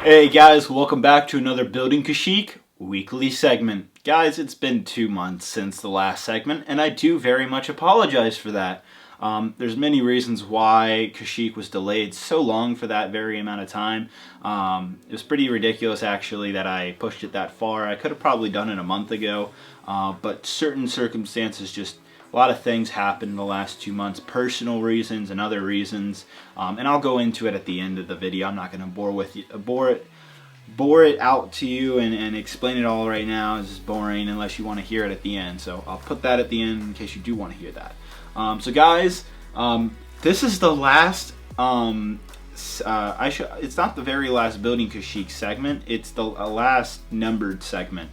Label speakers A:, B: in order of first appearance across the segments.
A: Hey guys, welcome back to another Building Kashyyyk weekly segment. Guys, it's been 2 months since the last segment, and I do very much apologize for that. There's many reasons why Kashyyyk was delayed so long for that very amount of time. It was pretty ridiculous actually that I pushed it that far. I could have probably done it a month ago, but certain circumstances, just a lot of things happened in the last 2 months, personal reasons and other reasons, and I'll go into it at the end of the video. I'm not going to bore it out to you and explain it all right now. It's just boring unless you want to hear it at the end, so I'll put that at the end in case you do want to hear that. So guys, this is the last it's not the very last Building Kashyyyk segment, it's the last numbered segment.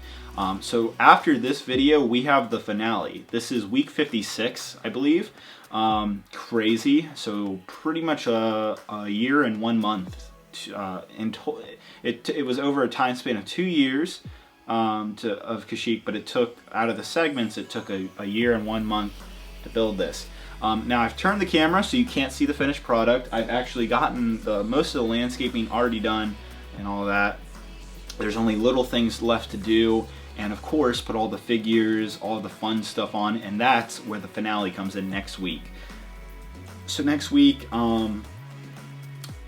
A: So after this video we have the finale. This is week 56, I believe. Crazy. So pretty much a year and 1 month. It was over a time span of 2 years of Kashyyyk, but it took, out of the segments, it took a year and 1 month to build this. Now I've turned the camera so you can't see the finished product. I've actually gotten most of the landscaping already done and all that. There's only little things left to do, and of course put all the figures, all the fun stuff on, and that's where the finale comes in next week. So next week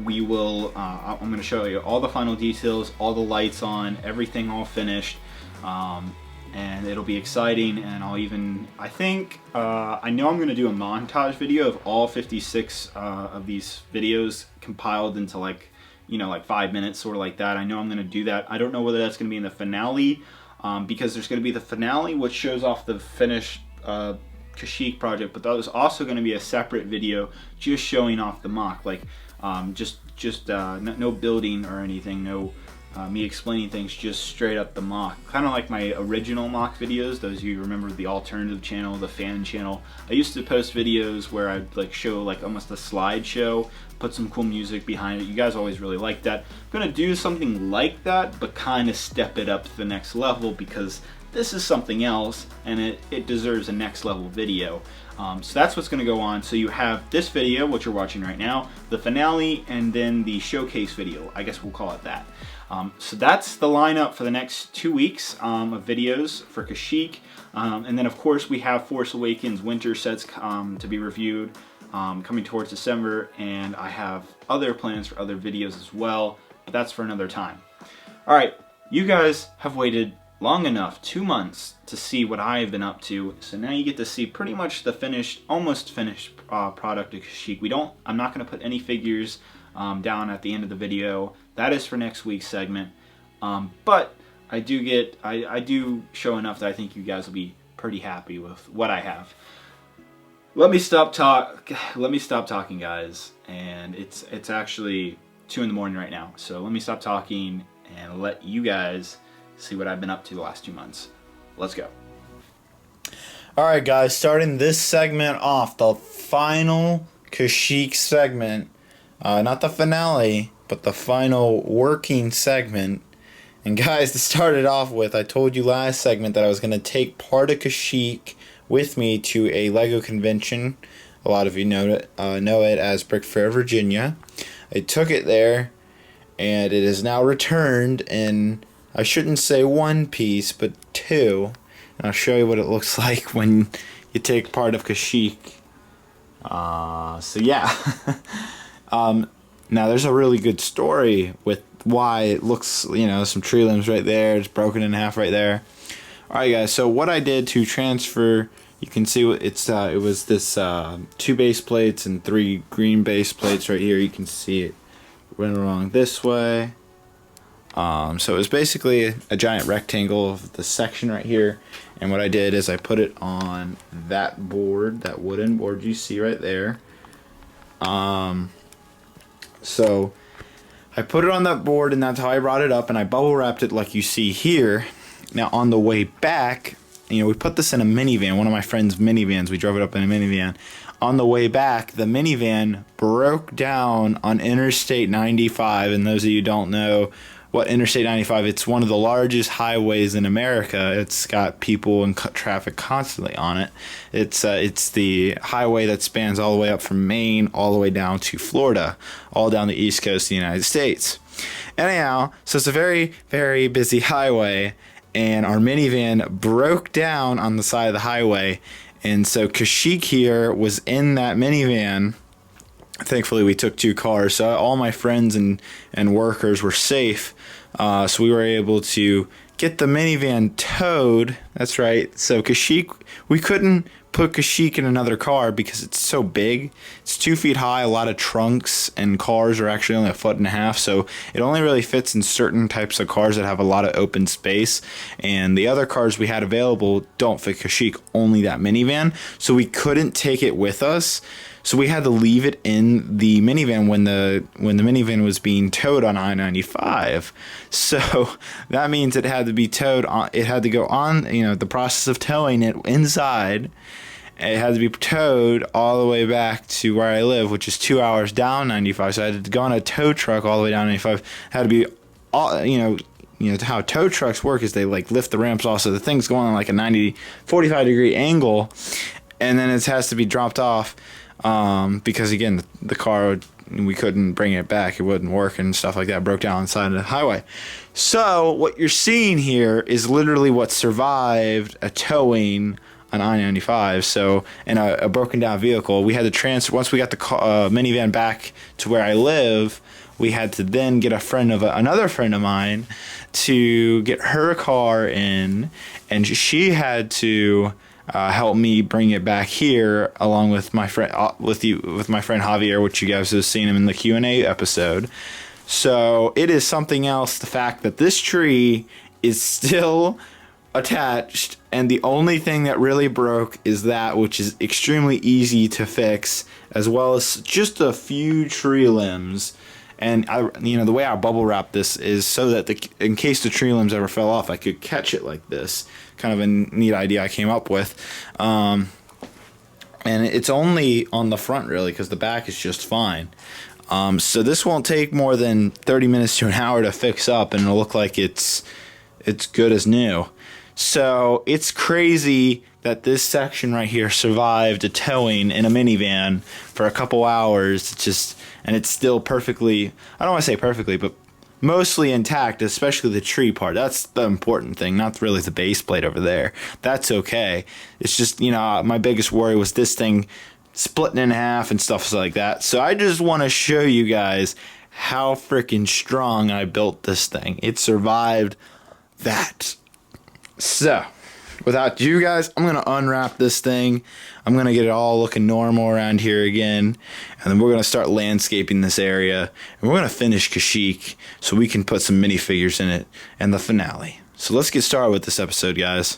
A: we will, I'm going to show you all the final details, all the lights on, everything all finished, and it'll be exciting. And I think, I know I'm going to do a montage video of all 56 of these videos compiled into like 5 minutes, sort of like that. I know I'm going to do that. I don't know whether that's going to be in the finale, because there's going to be the finale which shows off the finished Kashyyyk project, but there's also going to be a separate video just showing off the mock, like no building or anything, no me explaining things, just straight up the mock, kind of like my original mock videos. Those of you remember the alternative channel, the fan channel, I used to post videos where I'd like show like almost a slideshow, put some cool music behind it. You guys always really liked that. I'm gonna do something like that, but kind of step it up to the next level, because this is something else and it deserves a next level video. So that's what's going to go on. So you have this video, what you're watching right now, the finale, and then the showcase video. I guess we'll call it that. So that's the lineup for the next 2 weeks of videos for Kashyyyk. And then of course we have Force Awakens winter sets to be reviewed coming towards December, and I have other plans for other videos as well, but that's for another time. Alright, you guys have waited long enough, 2 months, to see what I've been up to. So now you get to see pretty much the almost finished product of Kashyyyk. I'm not going to put any figures down at the end of the video. That is for next week's segment. But I do show enough that I think you guys will be pretty happy with what I have. Let me stop talking, guys. And it's actually 2 in the morning right now. So let me stop talking and let you guys see what I've been up to the last 2 months. Let's go.
B: Alright guys, starting this segment off, the final Kashyyyk segment, not the finale, but the final working segment. And guys, to start it off with, I told you last segment that I was going to take part of Kashyyyk with me to a LEGO convention. A lot of you know it as Brix, Virginia. I took it there, and it is now returned in, I shouldn't say 1 piece, but 2. And I'll show you what it looks like when you take part of Kashyyyk. So yeah. Now there's a really good story with why it looks, some tree limbs right there. It's broken in half right there. Alright guys, so what I did to transfer, you can see it was this 2 base plates and 3 green base plates right here. You can see it went along this way. So it was basically a giant rectangle of the section right here, and what I did is I put it on that board, that wooden board you see right there. So I put it on that board, and that's how I brought it up, and I bubble wrapped it like you see here. Now on the way back, we put this in a minivan, one of my friend's minivans. We drove it up in a minivan. On the way back, the minivan broke down on Interstate 95, and those of you who don't know, what Interstate 95, it's one of the largest highways in America. It's got people and traffic constantly on it. It's the highway that spans all the way up from Maine all the way down to Florida, all down the east coast of the United States. Anyhow, so it's a very, very busy highway, and our minivan broke down on the side of the highway, and so Kashyyyk here was in that minivan. Thankfully, we took 2 cars, so all my friends and workers were safe. So we were able to get the minivan towed. That's right. So Kashyyyk, we couldn't put Kashyyyk in another car because it's so big. It's 2 feet high. A lot of trunks and cars are actually only 1.5 feet. So it only really fits in certain types of cars that have a lot of open space. And the other cars we had available don't fit Kashyyyk, only that minivan. So we couldn't take it with us. So we had to leave it in the minivan when the minivan was being towed on I-95. So that means it had to be towed on. It had to go on. The process of towing it inside. It had to be towed all the way back to where I live, which is 2 hours down 95. So I had to go on a tow truck all the way down 95. It had to be all. How tow trucks work is they like lift the ramps off, so the thing's going on like a 45 degree angle, and then it has to be dropped off. Because again, the car, we couldn't bring it back. It wouldn't work and stuff like that. Broke down on the side of the highway. So what you're seeing here is literally what survived a towing on I-95. So in a broken down vehicle, we had to transfer. Once we got the minivan back to where I live, we had to then get another friend of mine to get her car in, and she had to help me bring it back here, along with my friend with my friend Javier, which you guys have seen him in the Q&A episode. So it is something else, the fact that this tree is still attached, and the only thing that really broke is that, which is extremely easy to fix, as well as just a few tree limbs. And the way I bubble wrap this is so that in case the tree limbs ever fell off, I could catch it like this. Kind of a neat idea I came up with. And it's only on the front really, because the back is just fine. So this won't take more than 30 minutes to an hour to fix up, and it'll look like it's good as new. So it's crazy that this section right here survived a towing in a minivan for a couple hours. And it's still perfectly, I don't want to say perfectly, but mostly intact, especially the tree part. That's the important thing, not really the base plate over there. That's okay. It's just, my biggest worry was this thing splitting in half and stuff like that. So I just want to show you guys how freaking strong I built this thing. It survived that. So, without you guys, I'm going to unwrap this thing. I'm going to get it all looking normal around here again. And then we're going to start landscaping this area. And we're going to finish Kashyyyk so we can put some minifigures in it and the finale. So let's get started with this episode, guys.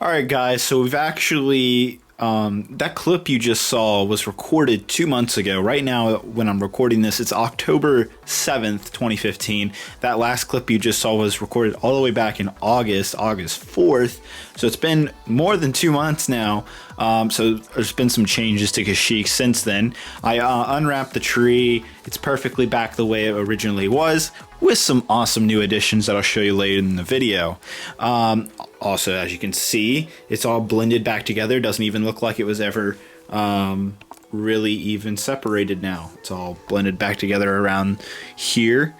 B: Alright guys, so we've actually, that clip you just saw was recorded 2 months ago. Right now, when I'm recording this, it's October 7th, 2015. That last clip you just saw was recorded all the way back in August 4th. So it's been more than 2 months now. So there's been some changes to Kashyyyk since then. I unwrapped the tree. It's perfectly back the way it originally was, with some awesome new additions that I'll show you later in the video. Also, as you can see, it's all blended back together. Doesn't even look like it was ever really even separated now. It's all blended back together around here.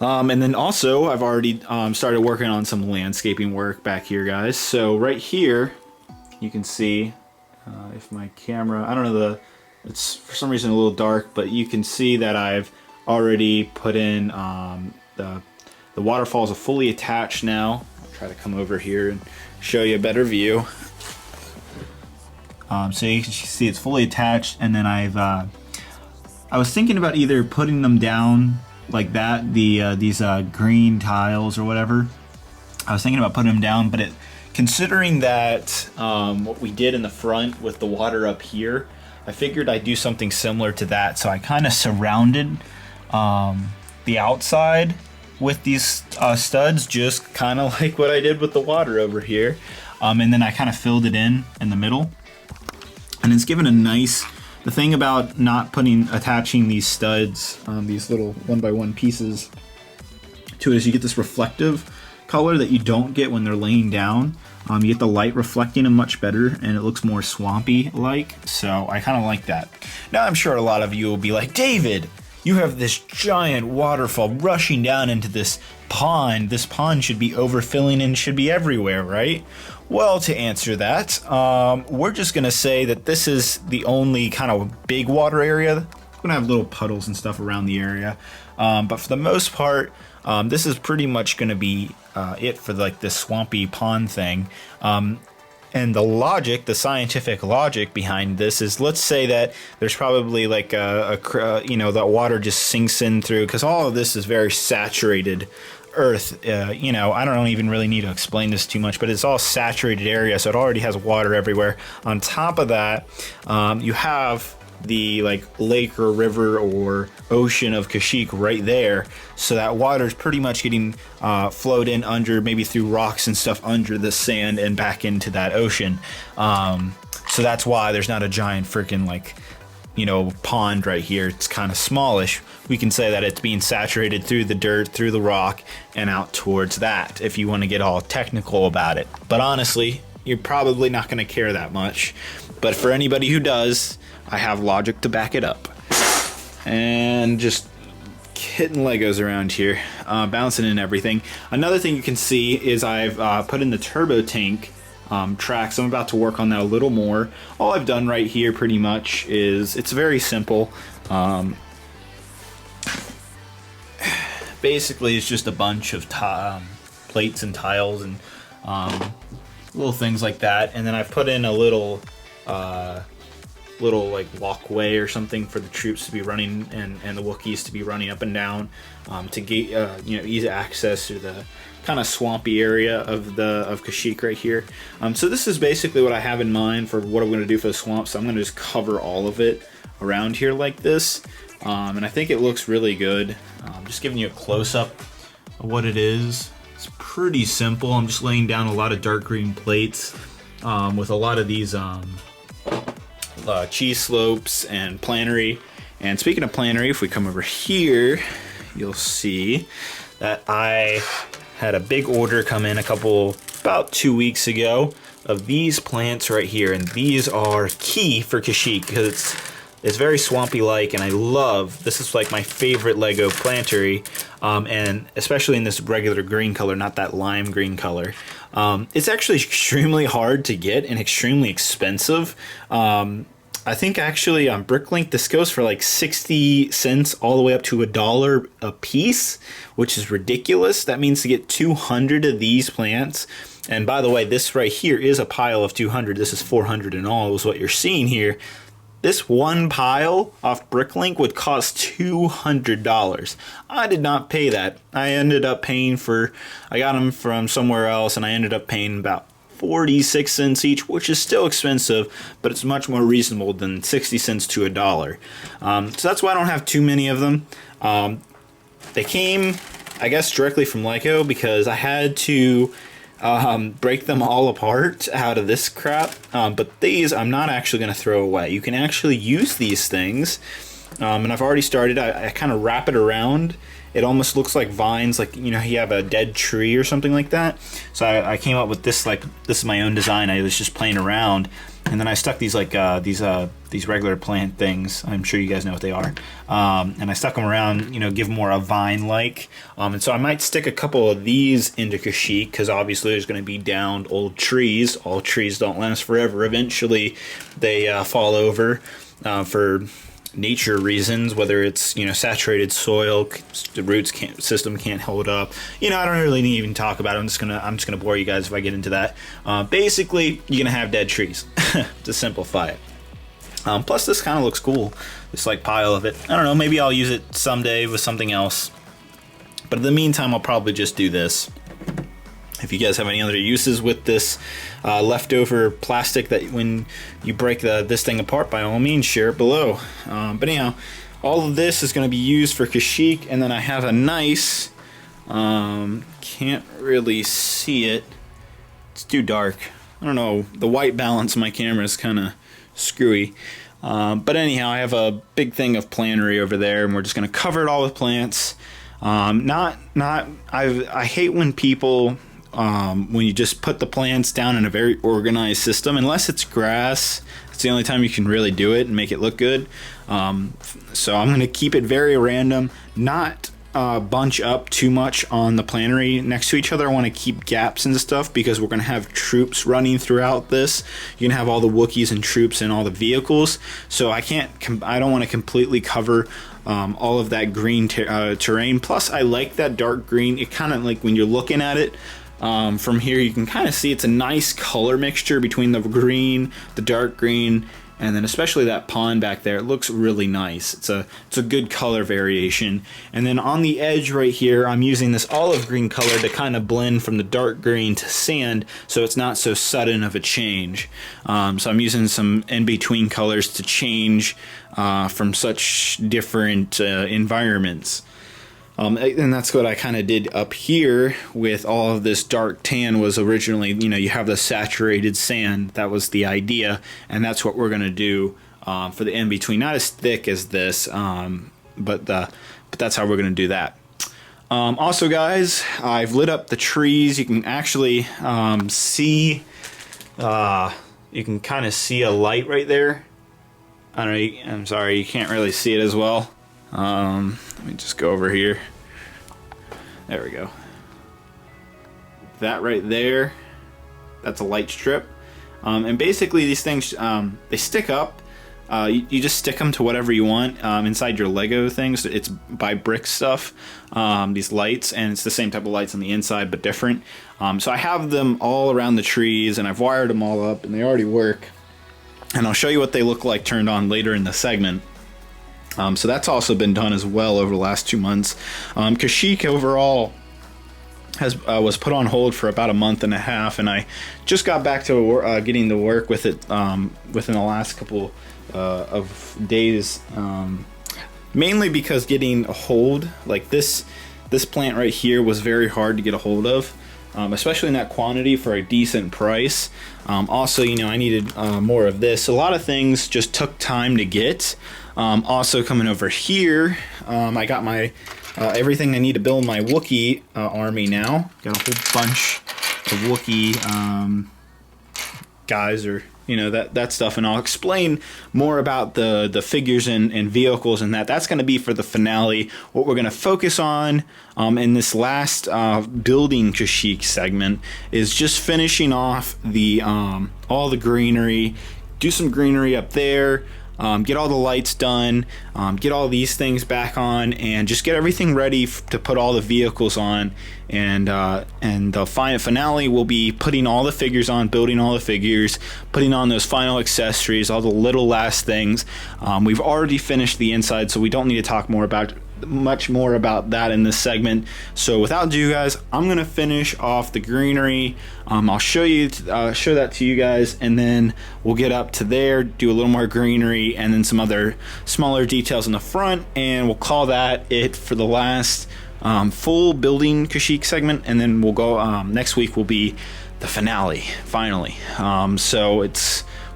B: And then also, I've already started working on some landscaping work back here, guys. So right here, you can see, if my camera, I don't know, it's for some reason a little dark, but you can see that I've already put in the waterfalls are fully attached now. I'll try to come over here and show you a better view. So you can see it's fully attached, and then I was thinking about either putting them down like that, these green tiles or whatever. I was thinking about putting them down, but considering that what we did in the front with the water up here, I figured I'd do something similar to that. So I kind of surrounded the outside with these studs, just kind of like what I did with the water over here. And then I kind of filled it in the middle. And it's given a nice
A: The thing about not attaching these studs, these little 1x1 pieces to it, is you get this reflective color that you don't get when they're laying down. You get the light reflecting them much better, and it looks more swampy-like, so I kind of like that. Now, I'm sure a lot of you will be like, David, you have this giant waterfall rushing down into this pond. This pond should be overfilling and should be everywhere, right? Well, to answer that, we're just going to say that this is the only kind of big water area. We're going to have little puddles and stuff around the area, but for the most part, this is pretty much going to be it for like this swampy pond thing. And the logic, the scientific logic behind this is, let's say that there's probably like that water just sinks in through, because all of this is very saturated earth. I don't even really need to explain this too much, but it's all saturated area, so it already has water everywhere. On top of that, you have the lake or river or ocean of Kashyyyk right there, so that water is pretty much getting flowed in under, maybe through rocks and stuff under the sand and back into that ocean. So that's why there's not a giant freaking pond right here. It's kind of smallish. We can say that it's being saturated through the dirt, through the rock, and out towards that, if you want to get all technical about it. But honestly, you're probably not going to care that much. But for anybody who does, I have logic to back it up. And just hitting Legos around here, bouncing in everything. Another thing you can see is I've put in the turbo tank tracks. I'm about to work on that a little more. All I've done right here pretty much is, it's very simple. Basically, it's just a bunch of plates and tiles and little things like that. And then I've put in a little walkway or something for the troops to be running and the Wookiees to be running up and down to get easy access to the kind of swampy area of Kashyyyk right here. So this is basically what I have in mind for what I'm going to do for the swamp. So I'm going to just cover all of it around here like this, and I think it looks really good. Just giving you a close-up of what it is. It's pretty simple. I'm just laying down a lot of dark green plates with a lot of these cheese slopes and plannery. And speaking of plannery, if we come over here, you'll see that I had a big order come in about 2 weeks ago of these plants right here, and these are key for Kashyyyk because it's very swampy like, and I love, this is like my favorite Lego plantery, and especially in this regular green color, not that lime green color. It's actually extremely hard to get and extremely expensive. I think actually on Bricklink this goes for like 60 cents all the way up to $1 a piece, which is ridiculous. That means to get 200 of these plants. And by the way, this right here is a pile of 200. This is 400 in all is what you're seeing here. This one pile off Bricklink would cost $200. I did not pay that. I ended up paying I got them from somewhere else, and I ended up paying about 46 cents each, which is still expensive, but it's much more reasonable than 60 cents to $1. So that's why I don't have too many of them. They came, I guess, directly from Lego because I had to break them all apart out of this crap. But these I'm not actually going to throw away. You can actually use these things, and I've already started. I kind of wrap it around. It almost looks like vines, like you have a dead tree or something like that. So I came up with this, this is my own design. I was just playing around, and then I stuck these these regular plant things. I'm sure you guys know what they are. And I stuck them around, give more a vine-like. And so I might stick a couple of these into Kashyyyk because obviously there's going to be downed old trees. All trees don't last forever. Eventually they fall over for nature reasons, whether it's saturated soil, the roots system can't hold up. I don't really need to even talk about it. I'm just gonna bore you guys if I get into that. Basically, you're gonna have dead trees to simplify it. Plus, this kind of looks cool. This pile of it. I don't know. Maybe I'll use it someday with something else. But in the meantime, I'll probably just do this. If you guys have any other uses with this leftover plastic that when you break this thing apart, by all means, share it below. But anyhow, all of this is going to be used for Kashyyyk, and then I have a nice, can't really see it. It's too dark. I don't know, the white balance of my camera is kind of screwy.
B: But anyhow, I have a big thing of plantery over there, and we're just going to cover it all with plants. I hate when people, when you just put the plants down in a very organized system, unless it's grass. It's the only time you can really do it and make it look good. So I'm going to keep it very random, not bunch up too much on the plantery next to each other. I want to keep gaps and stuff because we're going to have troops running throughout this. You're going to have all the Wookiees and troops and all the vehicles. So I don't want to completely cover all of that green terrain. Plus, I like that dark green. It kind of like when you're looking at it from here, you can kind of see it's a nice color mixture between the green, the dark green, and then especially that pond back there. It looks really nice. It's a good color variation. And then on the edge right here, I'm using this olive green color to kind of blend from the dark green to sand, so it's not so sudden of a change. So I'm using some in-between colors to change from such different environments. And that's what I kind of did up here with all of this dark tan. Was originally, you have the saturated sand. That was the idea, and that's what we're going to do for the in-between. Not as thick as this, but that's how we're going to do that. Also, guys, I've lit up the trees. You can actually see, you can kind of see a light right there. I don't know, I'm sorry, you can't really see it as well. Let me just go over here. There we go. That right there, that's a light strip. And basically these things, they stick up. You just stick them to whatever you want inside your Lego things. It's by Brix stuff, these lights, and it's the same type of lights on the inside but different. So I have them all around the trees, and I've wired them all up, and they already work. And I'll show you what they look like turned on later in the segment. So that's also been done as well over the last 2 months. Kashyyyk overall was put on hold for about a month and a half, and I just got back to getting to work with it within the last couple of days. Mainly because getting a hold like this plant right here was very hard to get a hold of. Especially in that quantity for a decent price. Also, I needed more of this. A lot of things just took time to get. Also coming over here, I got my everything I need to build my Wookiee army now. Got a whole bunch of Wookiee guys, or that stuff, and I'll explain more about the figures and vehicles and that's going to be for the finale. What we're going to focus on in this last building Kashyyyk segment is just finishing off the all the greenery. Do some greenery up there. Get all the lights done, get all these things back on, and just get everything ready to put all the vehicles on. And the final finale will be putting all the figures on, building all the figures, putting on those final accessories, all the little last things. We've already finished the inside, so we don't need to talk much more about that in this segment. So without ado, guys, I'm gonna finish off the greenery. I'll show that to you guys, and then we'll get up to there, do a little more greenery, and then some other smaller details in the front, and we'll call that it for the last full building Kashyyyk segment. And then we'll go next week will be the finale, finally. So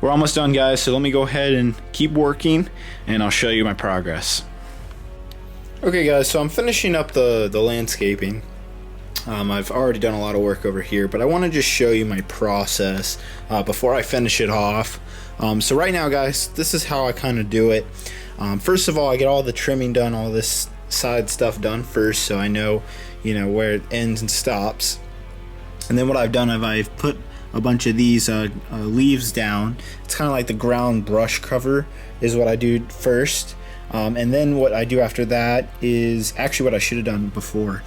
B: we're almost done, guys, so let me go ahead and keep working, and I'll show you my progress. Okay, guys, so I'm finishing up the landscaping. I've already done a lot of work over here, but I want to just show you my process before I finish it off. So right now, guys, this is how I kind of do it. First of all, I get all the trimming done, all this side stuff done first, so I know, where it ends and stops. And then what I've done, I've put a bunch of these leaves down. It's kind of like the ground brush cover is what I do first. And then what I do after that is actually what I should have done before,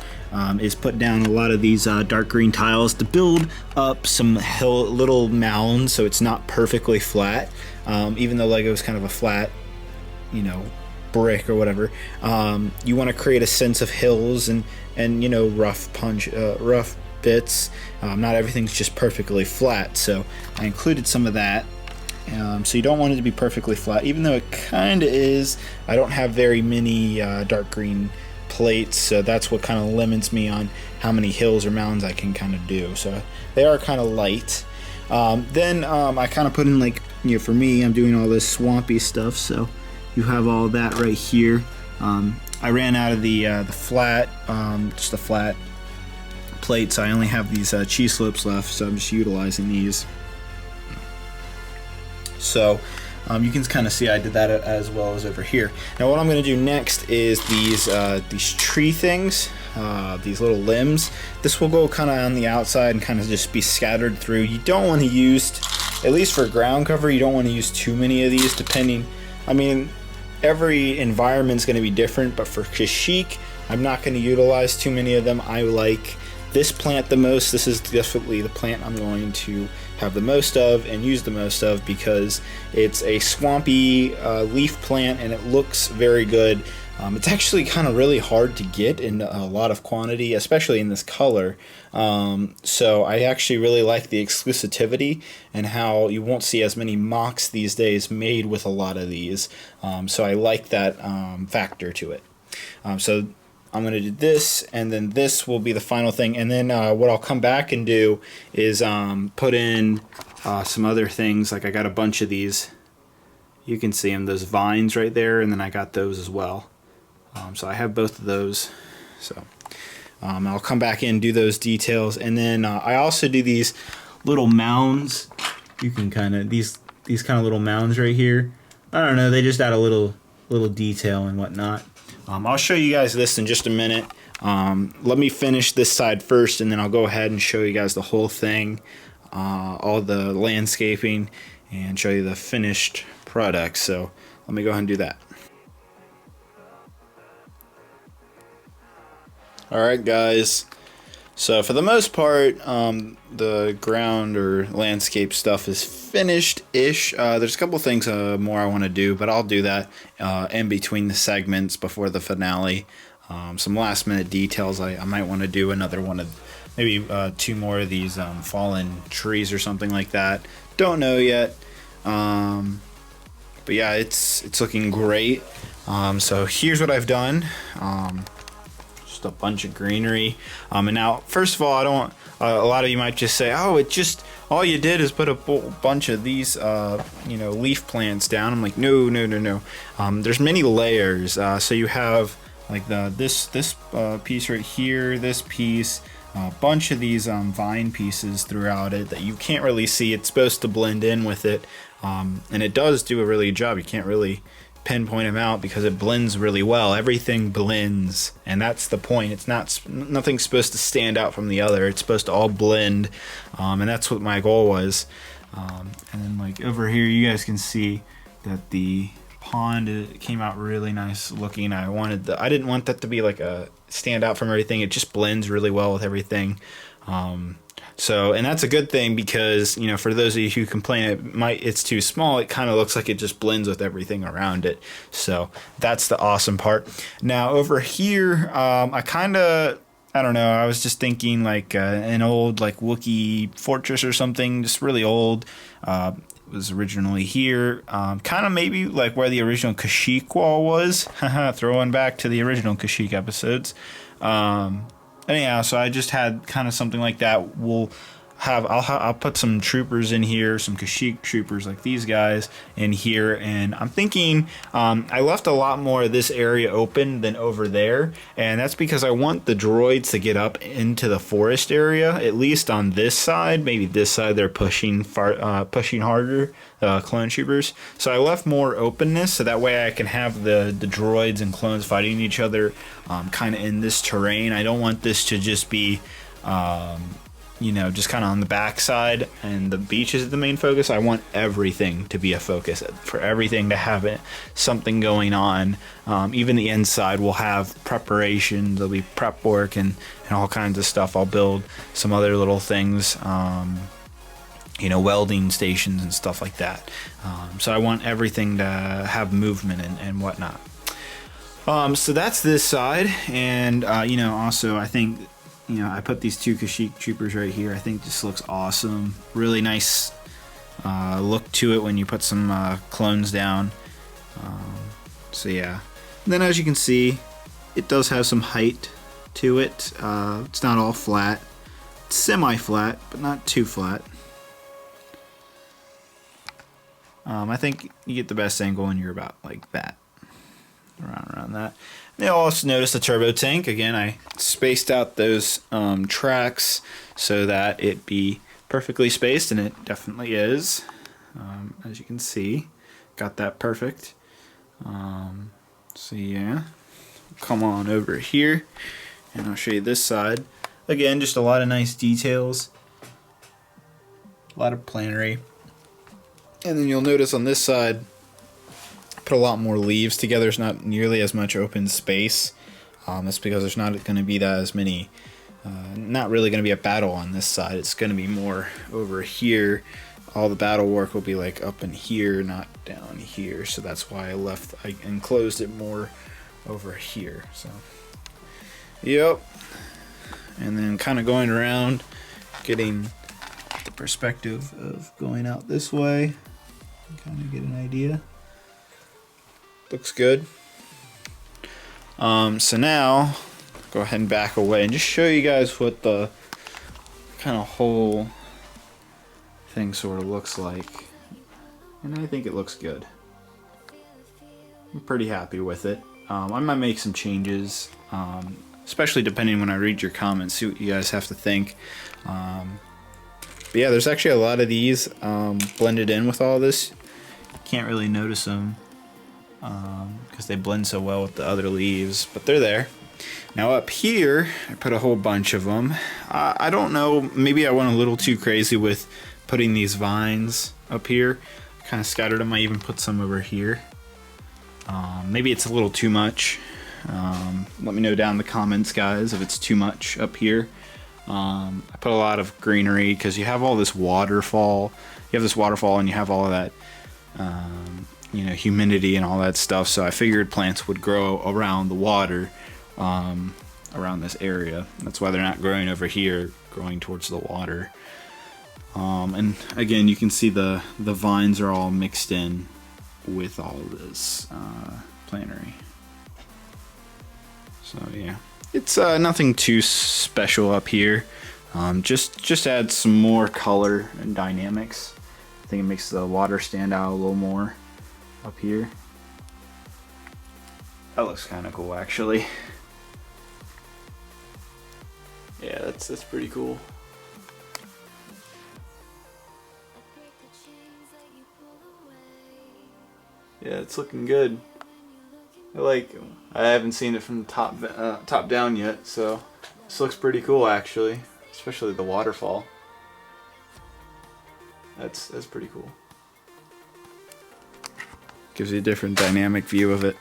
B: is put down a lot of these dark green tiles to build up some little mounds so it's not perfectly flat. Even though Lego is kind of a flat, brick or whatever, you want to create a sense of hills and rough bits. Not everything's just perfectly flat, so I included some of that. So you don't want it to be perfectly flat, even though it kind of is. I don't have very many dark green plates, so that's what kind of limits me on how many hills or mounds I can kind of do. So they are kind of light. Then I kind of put in like for me, I'm doing all this swampy stuff, so you have all that right here. I ran out of the flat, just a flat plate, so I only have these cheese slopes left, so I'm just utilizing these. So you can kind of see I did that as well as over here. Now what I'm going to do next is these tree things, these little limbs. This will go kind of on the outside and kind of just be scattered through. You don't want to use, at least for ground cover, you don't want to use too many of these, depending, I mean, every environment's going to be different, but for Kashyyyk, I'm not going to utilize too many of them. I like this plant the most. This is definitely the plant I'm going to have the most of and use the most of, because it's a swampy leaf plant and it looks very good. It's actually kind of really hard to get in a lot of quantity, especially in this color. So I actually really like the exclusivity and how you won't see as many mocks these days made with a lot of these. So I like that factor to it. So I'm going to do this, and then this will be the final thing. And then what I'll come back and do is put in some other things. Like I got a bunch of these. You can see them, those vines right there, and then I got those as well. So I have both of those. So I'll come back in and do those details. And then I also do these little mounds. You can kind of, these kind of little mounds right here. I don't know, they just add a little detail and whatnot. I'll show you guys this in just a minute. Let me finish this side first, and then I'll go ahead and show you guys the whole thing, all the landscaping, and show you the finished product. So let me go ahead and do that. Alright guys, so for the most part, the ground or landscape stuff is finished-ish. There's a couple things more I want to do, but I'll do that in between the segments before the finale. Some last minute details. I might want to do another one of, maybe 2 more of these fallen trees or something like that. Don't know yet. But yeah, it's looking great. So here's what I've done. A bunch of greenery, and now first of all, I don't, a lot of you might just say, oh, it just, all you did is put a bunch of these leaf plants down. I'm like, no. There's many layers. So you have like this piece right here, this piece, a bunch of these vine pieces throughout it that you can't really see. It's supposed to blend in with it, and it does do a really good job. You can't really pinpoint them out because it blends really well. Everything blends, and that's the point. It's nothing's supposed to stand out from the other. It's supposed to all blend, and that's what my goal was. And then like over here, you guys can see that the pond came out really nice looking. I didn't want that to be like a stand out from everything. It just blends really well with everything. So, and that's a good thing, because for those of you who complain it's too small, it kind of looks like it just blends with everything around it. So that's the awesome part. Now over here, I don't know, I was just thinking like an old like Wookiee fortress or something, just really old. It was originally here, kind of maybe like where the original Kashyyyk wall was. Throwing back to the original Kashyyyk episodes. Anyhow, so I just had kind of something like that. I'll put some troopers in here, some Kashyyyk troopers like these guys in here, and I'm thinking I left a lot more of this area open than over there, and that's because I want the droids to get up into the forest area, at least on this side. Maybe this side they're pushing harder, clone troopers. So I left more openness, so that way I can have the droids and clones fighting each other kind of in this terrain. I don't want this to just be just kind of on the backside and the beach is the main focus. I want everything to be a focus, for everything to have something going on. Even the inside will have preparation. There'll be prep work and all kinds of stuff. I'll build some other little things, welding stations and stuff like that. So I want everything to have movement and whatnot. So that's this side, and also I think I put these 2 Kashyyyk troopers right here. I think this looks awesome. Really nice look to it when you put some clones down. So yeah. And then as you can see, it does have some height to it. It's not all flat. It's semi-flat, but not too flat. I think you get the best angle when you're about like that, around that. And you'll also notice the turbo tank. Again, I spaced out those tracks so that it be perfectly spaced, and it definitely is. As you can see, got that perfect. So yeah, come on over here, and I'll show you this side. Again, just a lot of nice details, a lot of plannery. And then you'll notice on this side, put a lot more leaves together. There's not nearly as much open space. That's because there's not going to be that as many, not really going to be a battle on this side. It's going to be more over here. All the battle work will be like up in here, not down here. So that's why I enclosed it more over here. So, yep. And then kind of going around, getting the perspective of going out this way. Kind of get an idea. Looks good. So now, go ahead and back away and just show you guys what the kind of whole thing sort of looks like. And I think it looks good. I'm pretty happy with it. I might make some changes, especially depending when I read your comments, see what you guys have to think. But yeah, there's actually a lot of these blended in with all this. Can't really notice them because they blend so well with the other leaves, but they're there. Now up here, I put a whole bunch of them. I don't know, maybe I went a little too crazy with putting these vines up here. Kind of scattered them. I even put some over here. Maybe it's a little too much. Let me know down in the comments, guys, if it's too much up here. I put a lot of greenery because you have all this waterfall. You have this waterfall and you have all of that you know, humidity and all that stuff, so I figured plants would grow around the water, around this area. That's why they're not growing over here, growing towards the water. And again, you can see the vines are all mixed in with all of this plannery. So yeah, it's nothing too special up here. Just add some more color and dynamics. I think it makes the water stand out a little more up here. That looks kind of cool, actually. Yeah, that's pretty cool. Yeah, it's looking good. I haven't seen it from the top down yet, so this looks pretty cool, actually, especially the waterfall. That's pretty cool. Gives you a different dynamic view of it.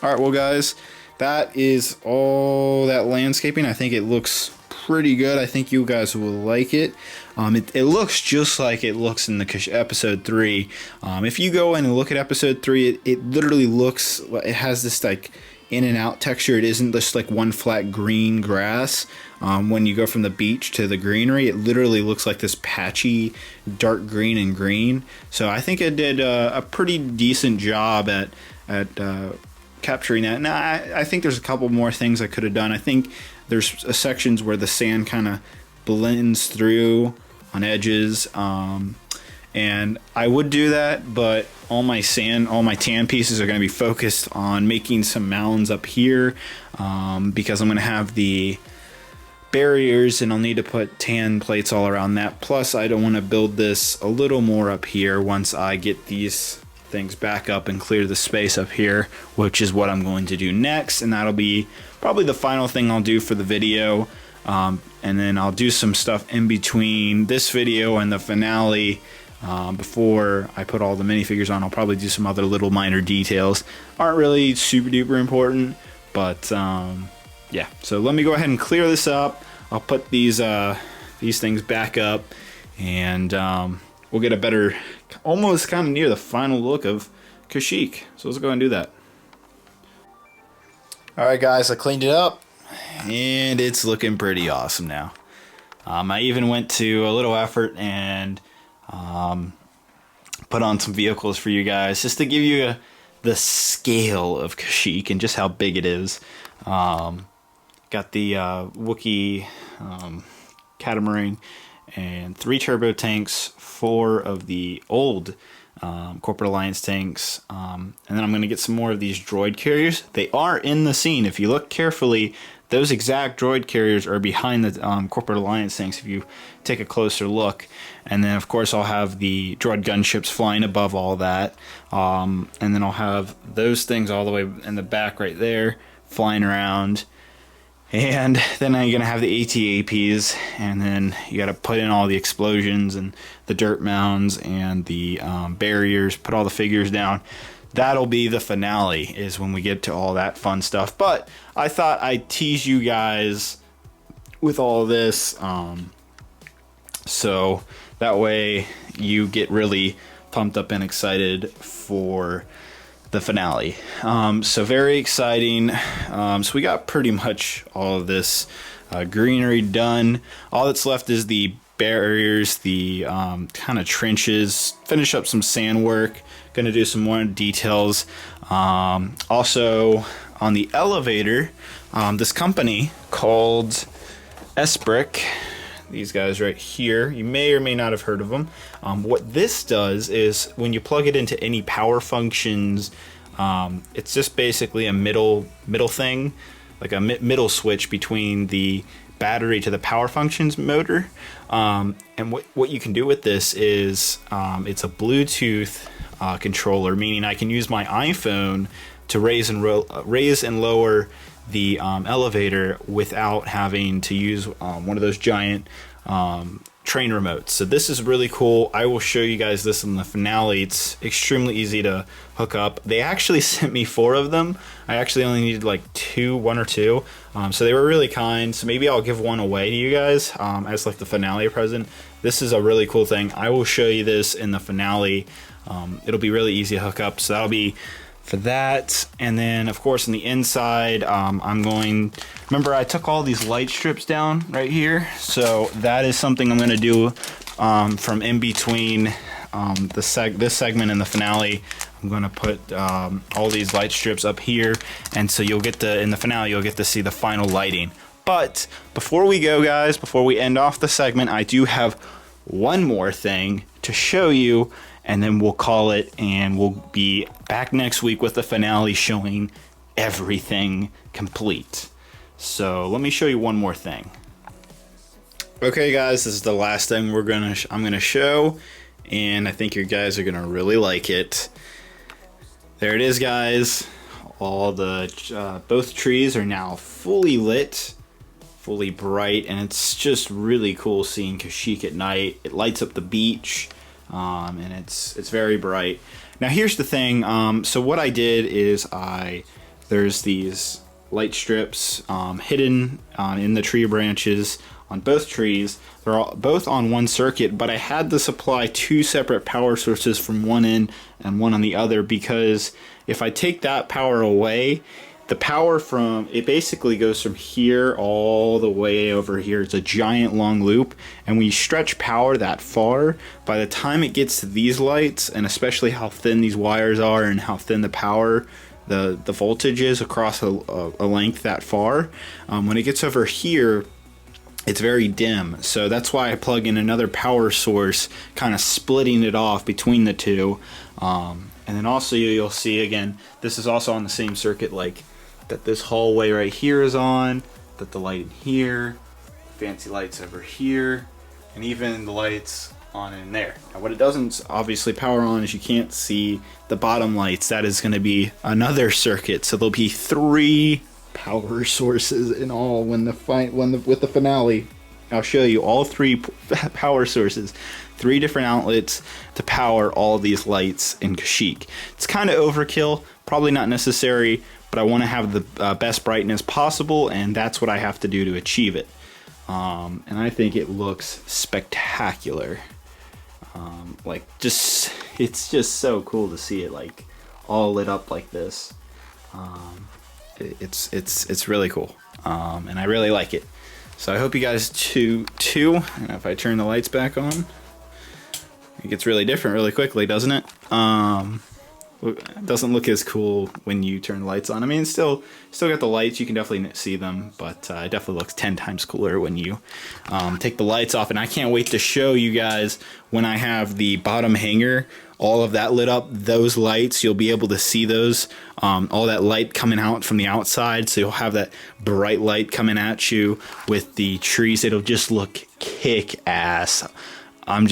B: Alright, well guys, that is all that landscaping. I think it looks pretty good. I think you guys will like it. It looks just like it looks in the episode 3. If you go in and look at episode 3, it literally looks, it has this like in and out texture. It isn't just like one flat green grass. When you go from the beach to the greenery, it literally looks like this patchy dark green and green. So I think it did a pretty decent job at capturing that. Now I think there's a couple more things I could have done. I think there's sections where the sand kind of blends through on edges, and I would do that, but all my tan pieces are going to be focused on making some mounds up here, because I'm going to have the barriers and I'll need to put tan plates all around that. Plus I don't want to build this a little more up here once I get these things back up and clear the space up here, which is what I'm going to do next, and that'll be probably the final thing I'll do for the video. And then I'll do some stuff in between this video and the finale. Before I put all the minifigures on, I'll probably do some other little minor details. Aren't really super duper important, but yeah. So let me go ahead and clear this up. I'll put these things back up, and we'll get a better, almost kind of near the final look of Kashyyyk. So let's go ahead and do that. Alright guys, I cleaned it up, and it's looking pretty awesome now. I even went to a little effort and put on some vehicles for you guys, just to give you the scale of Kashyyyk and just how big it is. Got the Wookiee catamaran and 3 turbo tanks, 4 of the old
A: Corporate Alliance tanks, and then I'm going to get some more of these droid carriers. They are in the scene. If you look carefully, those exact droid carriers are behind the Corporate Alliance tanks if you take a closer look. And then, of course, I'll have the droid gunships flying above all that. And then I'll have those things all the way in the back right there flying around. And then you're going to have the ATAPs, and then you got to put in all the explosions and the dirt mounds and the barriers, put all the figures down. That'll be the finale, is when we get to all that fun stuff. But I thought I'd tease you guys with all this, so that way you get really pumped up and excited for the finale. So very exciting. So we got pretty much all of this greenery done. All that's left is the barriers, the kind of trenches, finish up some sand work, gonna do some more details. Also on the elevator, this company called Brix, these guys right here, you may or may not have heard of them. What this does is when you plug it into any power functions, it's just basically a middle thing, like a middle switch between the battery to the power functions motor. And what you can do with this is it's a Bluetooth controller, meaning I can use my iPhone to raise and lower the elevator without having to use one of those giant train remotes. So this is really cool. I will show you guys this in the finale. It's extremely easy to hook up. They actually sent me 4 of them. I actually only needed like 1 or 2. So they were really kind. So maybe I'll give one away to you guys as like the finale present. This is a really cool thing. I will show you this in the finale. It'll be really easy to hook up. So that'll be for that. And then of course on the inside, remember I took all these light strips down right here, so that is something I'm going to do from in between this segment and the finale. I'm going to put all these light strips up here, and so you'll get in the finale you'll get to see the final lighting. But before we go, guys, before we end off the segment, I do have one more thing to show you, and then we'll call it, and we'll be back next week with the finale showing everything complete. So let me show you one more thing. Okay, guys, this is the last thing I'm gonna show, and I think you guys are gonna really like it. There it is, guys. All the both trees are now fully lit, fully bright, and it's just really cool seeing Kashyyyk at night. It lights up the beach. And it's very bright. Now here's the thing. So what I did is there's these light strips hidden in the tree branches on both trees. They're both on one circuit, but I had to supply 2 separate power sources from one end and one on the other, because if I take that power away, the power it basically goes from here all the way over here. It's a giant long loop, and when you stretch power that far, by the time it gets to these lights, and especially how thin these wires are and how thin the power, the voltage is across a length that far, when it gets over here, it's very dim. So that's why I plug in another power source, kind of splitting it off between the two. And then also you'll see, again, this is also on the same circuit, like that this hallway right here is on, that the light in here, fancy lights over here, and even the lights on in there. Now what it doesn't obviously power on is you can't see the bottom lights. That is going to be another circuit. So there'll be 3 power sources in all with the finale. I'll show you all 3 power sources, 3 different outlets to power all these lights in Kashyyyk. It's kind of overkill, probably not necessary, but I want to have the best brightness possible, and that's what I have to do to achieve it. And I think it looks spectacular. It's just so cool to see it like all lit up like this. It's really cool, and I really like it. So I hope you guys too. And if I turn the lights back on, it gets really different really quickly, doesn't it? it doesn't look as cool when you turn the lights on. I mean, it's still got the lights. You can definitely see them, but it definitely looks 10 times cooler when you take the lights off. And I can't wait to show you guys when I have the bottom hanger, all of that lit up, those lights, you'll be able to see those, all that light coming out from the outside. So you'll have that bright light coming at you with the trees. It'll just look kick ass. I'm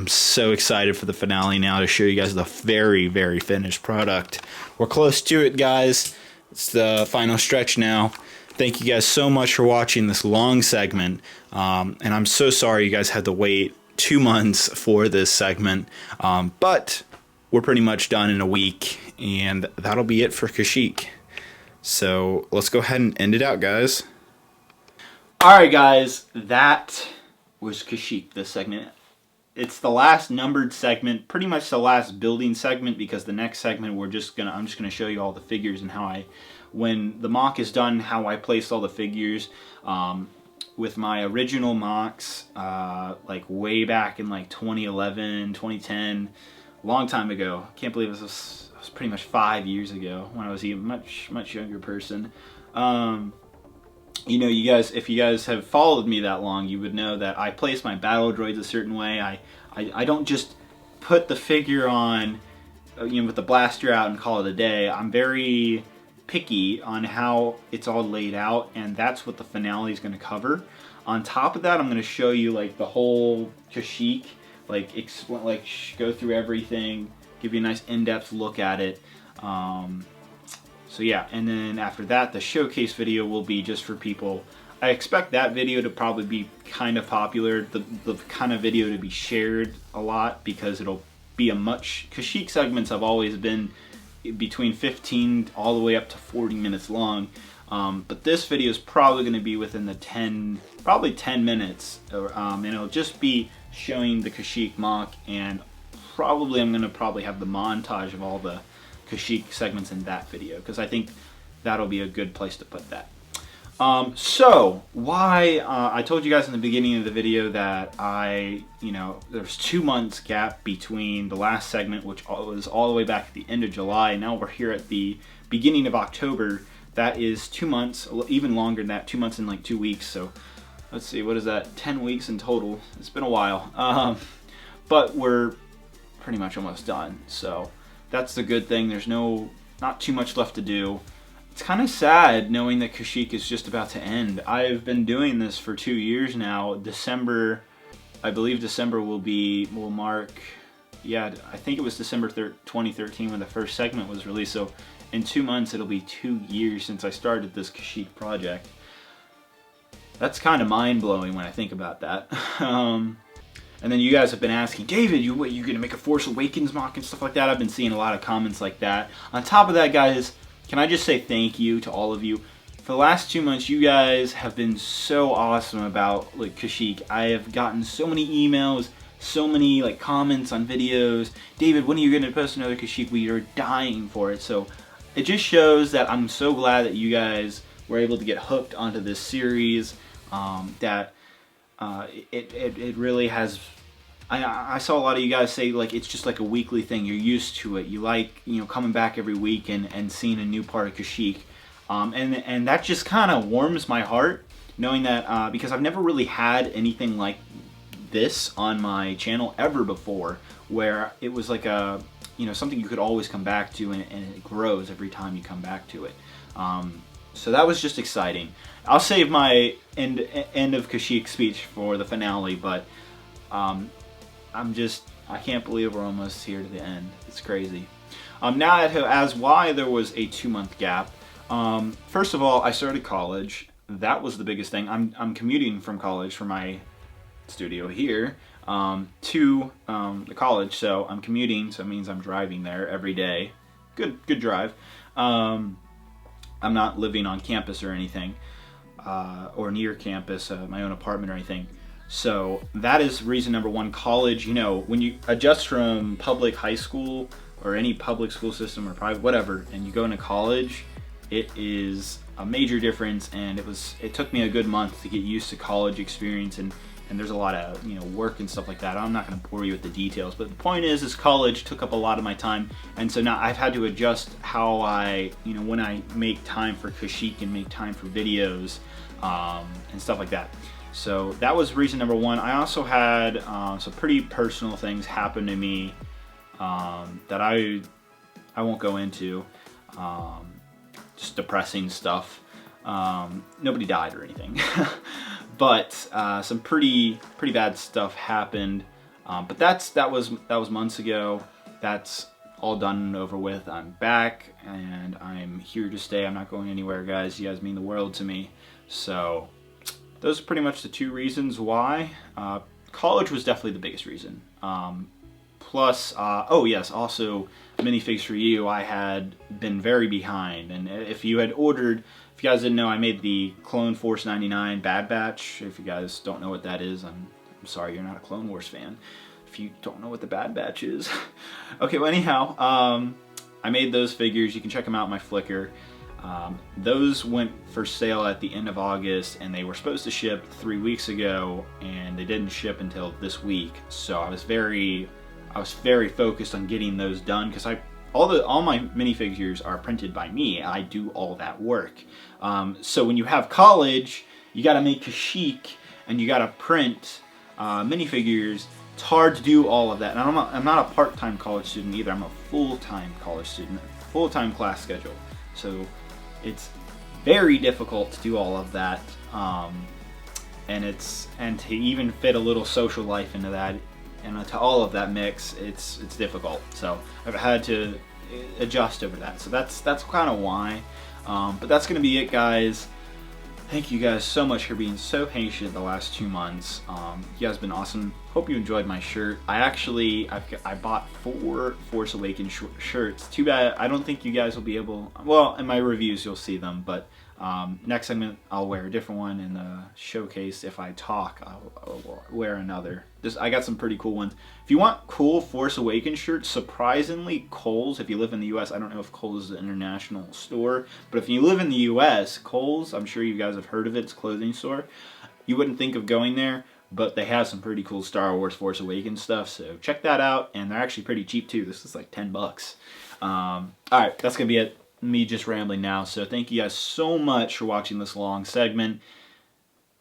A: so excited for the finale now to show you guys the very, very finished product. We're close to it, guys. It's the final stretch now. Thank you guys so much for watching this long segment. And I'm so sorry you guys had to wait 2 months for this segment. But we're pretty much done in a week, and that'll be it for Kashyyyk. So let's go ahead and end it out, guys. Alright, guys, that was Kashyyyk, this segment. It's the last numbered segment, pretty much the last building segment, because the next segment I'm just gonna show you all the figures and how when the mock is done, how I placed all the figures with my original mocks, like way back in like 2011, 2010, long time ago. Can't believe it was pretty much 5 years ago when I was a much younger person. You know, you guys, if you guys have followed me that long, you would know that I place my battle droids a certain way. I don't just put the figure on, you know, with the blaster out and call it a day. I'm very picky on how it's all laid out, and that's what the finale is going to cover. On top of that, I'm going to show you like the whole Kashyyyk, like explain, like go through everything, give you a nice in-depth look at it. So yeah, and then after that, the showcase video will be just for people. I expect that video to probably be kind of popular, the kind of video to be shared a lot, because it'll be Kashyyyk segments have always been between 15 all the way up to 40 minutes long. But this video is probably going to be within the probably 10 minutes, and it'll just be showing the Kashyyyk mock, and probably I'm going to have the montage of all the Kashyyyk segments in that video, because I think that'll be a good place to put that. So why I told you guys in the beginning of the video that there's 2 months gap between the last segment, which was all the way back at the end of July. Now we're here at the beginning of October. That is 2 months, even longer than that, 2 months and like 2 weeks. So let's see, what is that? 10 weeks in total. It's been a while, but we're pretty much almost done. So that's the good thing. There's not too much left to do. It's kind of sad knowing that Kashyyyk is just about to end. I've been doing this for 2 years now. December, I believe December will mark, yeah, I think it was December 2013 when the first segment was released. So in 2 months, it'll be 2 years since I started this Kashyyyk project. That's kind of mind-blowing when I think about that. And then you guys have been asking, David, you gonna make a Force Awakens mock and stuff like that? I've been seeing a lot of comments like that. On top of that, guys, can I just say thank you to all of you? For the last 2 months, you guys have been so awesome about like Kashyyyk. I have gotten so many emails, so many like comments on videos. David, when are you gonna post another Kashyyyk? We are dying for it. So it just shows that I'm so glad that you guys were able to get hooked onto this series. It really has. I saw a lot of you guys say like it's just like a weekly thing. You're used to it. You like, you know, coming back every week and seeing a new part of Kashyyyk, and that just kind of warms my heart knowing that because I've never really had anything like this on my channel ever before, where it was like a, you know, something you could always come back to, and it grows every time you come back to it. So that was just exciting. I'll save my end of Kashyyyk speech for the finale, but I can't believe we're almost here to the end. It's crazy. Now as why there was a 2 month gap. First of all, I started college. That was the biggest thing. I'm commuting from college from my studio here to the college, so I'm commuting, so it means I'm driving there every day. Good drive. I'm not living on campus or anything, or near campus, my own apartment or anything. So that is reason number one. College, you know, when you adjust from public high school or any public school system or private, whatever, and you go into college, it is a major difference, and it took me a good month to get used to college experience and and there's a lot of work and stuff like that. I'm not going to bore you with the details, but the point is college took up a lot of my time, and so now I've had to adjust how I when I make time for Kashyyyk and make time for videos and stuff like that. So that was reason number one. I also had some pretty personal things happen to me that I won't go into. Just depressing stuff. Nobody died or anything, but some pretty bad stuff happened. But that was months ago. That's all done and over with. I'm back and I'm here to stay. I'm not going anywhere, guys. You guys mean the world to me. So those are pretty much the two reasons why. College was definitely the biggest reason. Plus, oh yes, also minifigs for you, I had been very behind. And if you had ordered, if you guys didn't know, I made the Clone Force 99 Bad Batch. If you guys don't know what that is, I'm sorry you're not a Clone Wars fan. If you don't know what the Bad Batch is. Okay, well anyhow, I made those figures. You can check them out in my Flickr. Those went for sale at the end of August, and they were supposed to ship 3 weeks ago, and they didn't ship until this week. So I was very focused on getting those done, because all my minifigures are printed by me. I do all that work. So when you have college, you got to make Kashyyyk and you got to print minifigures. It's hard to do all of that. And I'm not a part-time college student either. I'm a full-time college student, full-time class schedule. So it's very difficult to do all of that, and to even fit a little social life into that, and to all of that mix, it's difficult. So I've had to adjust over that. So that's kind of why. But that's gonna be it, guys. Thank you guys so much for being so patient the last 2 months. You guys have been awesome. Hope you enjoyed my shirt. I bought 4 Force Awakens shirts. Too bad I don't think you guys will be able, well, in my reviews you'll see them, but next segment I'll wear a different one. In the showcase, if I talk, I'll wear another. I got some pretty cool ones. If you want cool Force Awakens shirts, surprisingly, Kohl's, if you live in the US, I don't know if Kohl's is an international store, but if you live in the US, Kohl's, I'm sure you guys have heard of it, it's a clothing store. You wouldn't think of going there, but they have some pretty cool Star Wars Force Awakens stuff, so check that out, and they're actually pretty cheap too. This is like 10 bucks. Alright, that's gonna be it. Me just rambling now, so thank you guys so much for watching this long segment.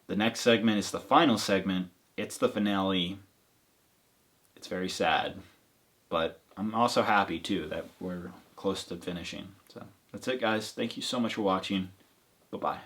A: The next segment is the final segment. It's the finale. It's very sad, but I'm also happy too that we're close to finishing. So that's it, guys. Thank you so much for watching. Bye-bye.